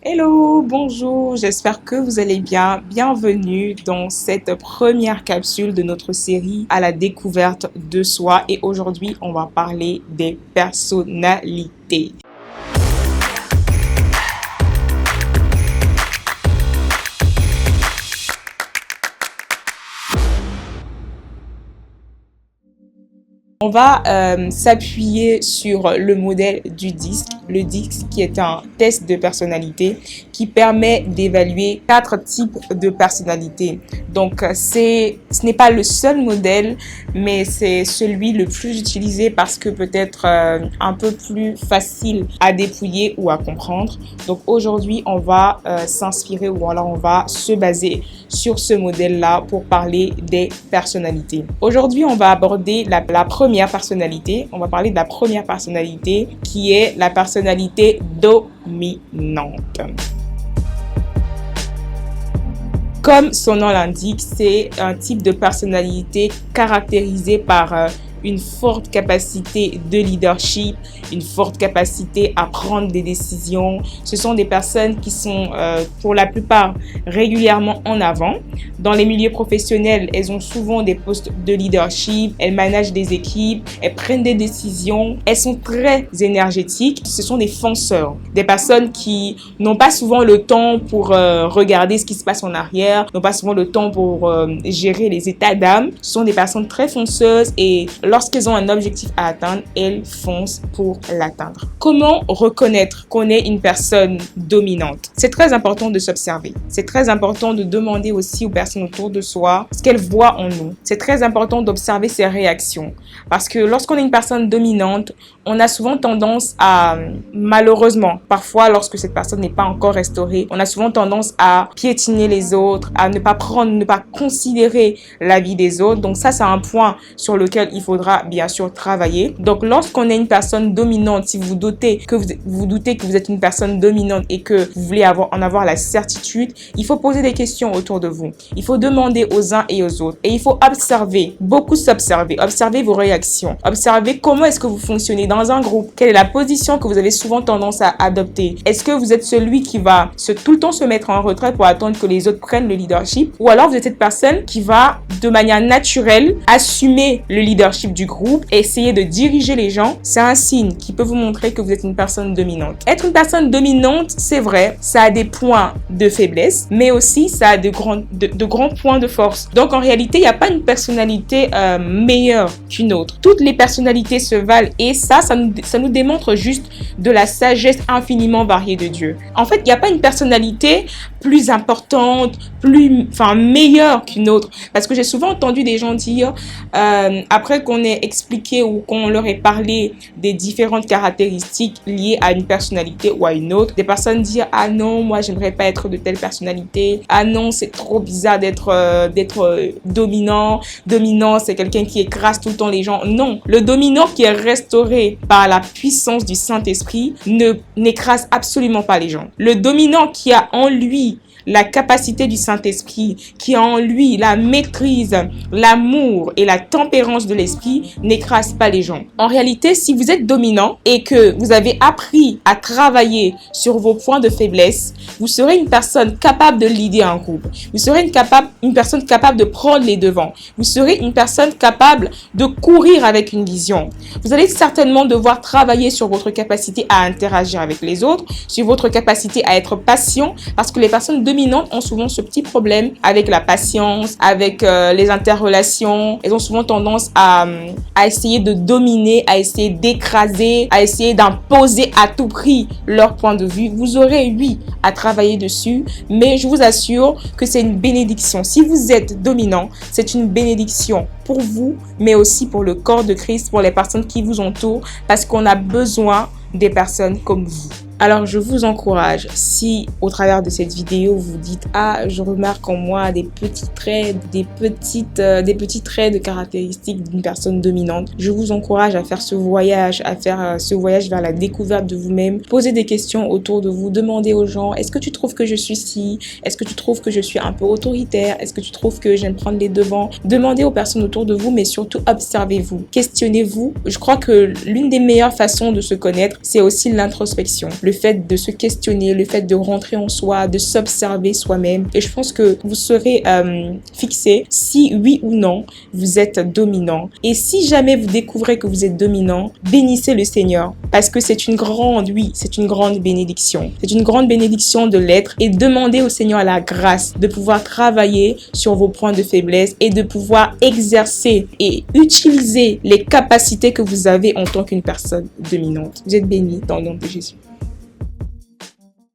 Hello, bonjour, j'espère que vous allez bien. Bienvenue dans cette première capsule de notre série à la découverte de soi. Et aujourd'hui, on va parler des personnalités. On va s'appuyer sur le modèle du DISC, le DISC qui est un test de personnalité qui permet d'évaluer 4 types de personnalités. Donc, ce n'est pas le seul modèle, mais c'est celui le plus utilisé parce que peut-être un peu plus facile à dépouiller ou à comprendre. Donc, aujourd'hui, on va s'inspirer ou alors on va se baser sur ce modèle-là pour parler des personnalités. Aujourd'hui, on va aborder la première personnalité. On va parler de la première personnalité qui est la personnalité dominante. Comme son nom l'indique, c'est un type de personnalité caractérisé par une forte capacité de leadership, une forte capacité à prendre des décisions. Ce sont des personnes qui sont pour la plupart régulièrement en avant. Dans les milieux professionnels, elles ont souvent des postes de leadership, elles managent des équipes, elles prennent des décisions, elles sont très énergétiques. Ce sont des fonceurs, des personnes qui n'ont pas souvent le temps pour regarder ce qui se passe en arrière, n'ont pas souvent le temps pour gérer les états d'âme. Ce sont des personnes très fonceuses et lorsqu'elles ont un objectif à atteindre, elles foncent pour l'atteindre. Comment reconnaître qu'on est une personne dominante? C'est très important de s'observer. C'est très important de demander aussi aux personnes autour de soi ce qu'elles voient en nous. C'est très important d'observer ses réactions. Parce que lorsqu'on est une personne dominante, on a souvent tendance à, malheureusement, parfois lorsque cette personne n'est pas encore restaurée, on a souvent tendance à piétiner les autres, à ne pas prendre, ne pas considérer la vie des autres. Donc ça, c'est un point sur lequel il faudra bien sûr travailler. Donc lorsqu'on est une personne dominante, si vous doutez que vous êtes une personne dominante et que vous voulez en avoir la certitude, il faut poser des questions autour de vous. Il faut demander aux uns et aux autres et il faut observer, beaucoup s'observer, observer vos réactions, observer comment est-ce que vous fonctionnez dans un groupe, quelle est la position que vous avez souvent tendance à adopter. Est-ce que vous êtes celui qui va tout le temps se mettre en retrait pour attendre que les autres prennent le leadership, ou alors vous êtes cette personne qui va de manière naturelle assumer le leadership du groupe et essayer de diriger les gens? C'est un signe qui peut vous montrer que vous êtes une personne dominante. Être une personne dominante, c'est vrai, ça a des points de faiblesse, mais aussi ça a de grands points de force. Donc en réalité, il n'y a pas une personnalité meilleure qu'une autre. Toutes les personnalités se valent et ça nous démontre juste de la sagesse infiniment variée de Dieu. En fait, il n'y a pas une personnalité plus importante, meilleure qu'une autre. Parce que j'ai souvent entendu des gens dire, après qu'on ait expliqué ou qu'on leur ait parlé des différentes caractéristiques liées à une personnalité ou à une autre, des personnes dire, ah non, moi j'aimerais pas être de telle personnalité, ah non, c'est trop bizarre d'être dominant. Dominant, c'est quelqu'un qui écrase tout le temps les gens. Non, le dominant qui est restauré par la puissance du Saint-Esprit n'écrase absolument pas les gens. Le dominant qui a en lui la capacité du Saint-Esprit, qui a en lui la maîtrise, l'amour et la tempérance de l'esprit, n'écrase pas les gens. En réalité, si vous êtes dominant et que vous avez appris à travailler sur vos points de faiblesse, vous serez une personne capable de leader un groupe. Vous serez une personne capable de prendre les devants. Vous serez une personne capable de courir avec une vision. Vous allez certainement devoir travailler sur votre capacité à interagir avec les autres, sur votre capacité à être patient, parce que les personnes dominantes ont souvent ce petit problème avec la patience, avec les interrelations. Elles ont souvent tendance à essayer de dominer, à essayer d'écraser, à essayer d'imposer à tout prix leur point de vue. Vous aurez, oui, à travailler dessus, mais je vous assure que c'est une bénédiction. Si vous êtes dominant, c'est une bénédiction pour vous, mais aussi pour le corps de Christ, pour les personnes qui vous entourent, parce qu'on a besoin des personnes comme vous. Alors, je vous encourage, si au travers de cette vidéo, vous dites « Ah, je remarque en moi des petits traits, des petits traits de caractéristiques d'une personne dominante », je vous encourage à faire ce voyage, vers la découverte de vous-même. Posez des questions autour de vous, demandez aux gens « Est-ce que tu trouves que je suis ci? Est-ce que tu trouves que je suis un peu autoritaire? Est-ce que tu trouves que j'aime prendre les devants ?» Demandez aux personnes autour de vous, mais surtout observez-vous, questionnez-vous. Je crois que l'une des meilleures façons de se connaître, c'est aussi l'introspection. le fait de se questionner, le fait de rentrer en soi, de s'observer soi-même. Et je pense que vous serez fixé si oui ou non vous êtes dominant. Et si jamais vous découvrez que vous êtes dominant, bénissez le Seigneur parce que c'est une grande bénédiction. C'est une grande bénédiction de l'être et demandez au Seigneur la grâce de pouvoir travailler sur vos points de faiblesse et de pouvoir exercer et utiliser les capacités que vous avez en tant qu'une personne dominante. Vous êtes bénis dans le nom de Jésus.